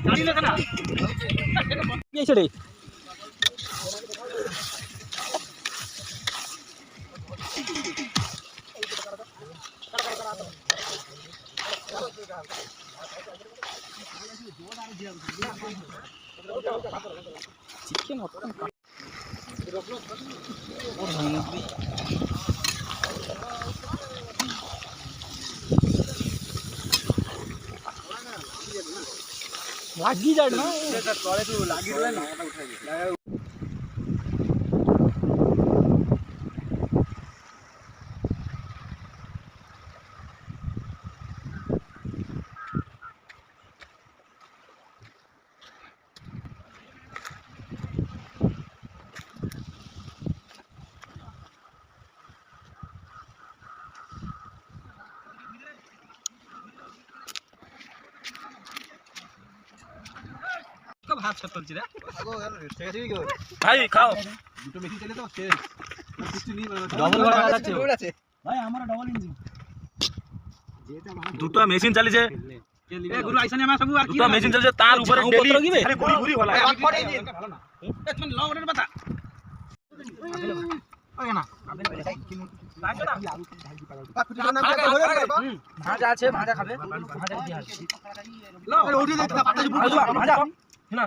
গাড়ি লেখা না কি আছে রে চিকেন और लागी जाए ना तले तो लागी रहे ना उठाइए कब हाथ छतल रे भाई खाओ দুটো মেশিন চলে তো শেষ কিছু নেই ডবল ভাড়া আছে ভাই আমার ডবল ইঞ্জিন দুটো মেশিন চালিছে এ গুরু আইছানি আমরা সব আর কি দুটো মেশিন চালিছে তার উপরে ডেলি আরে গুরি গুরি वाला ভালো না এ তুমি লং ওটার কথা ওই না লাগবে না ভাজা আছে ভাজা খাবে ভাজা দিয়ে আসি লও ওটি দে ভাজা না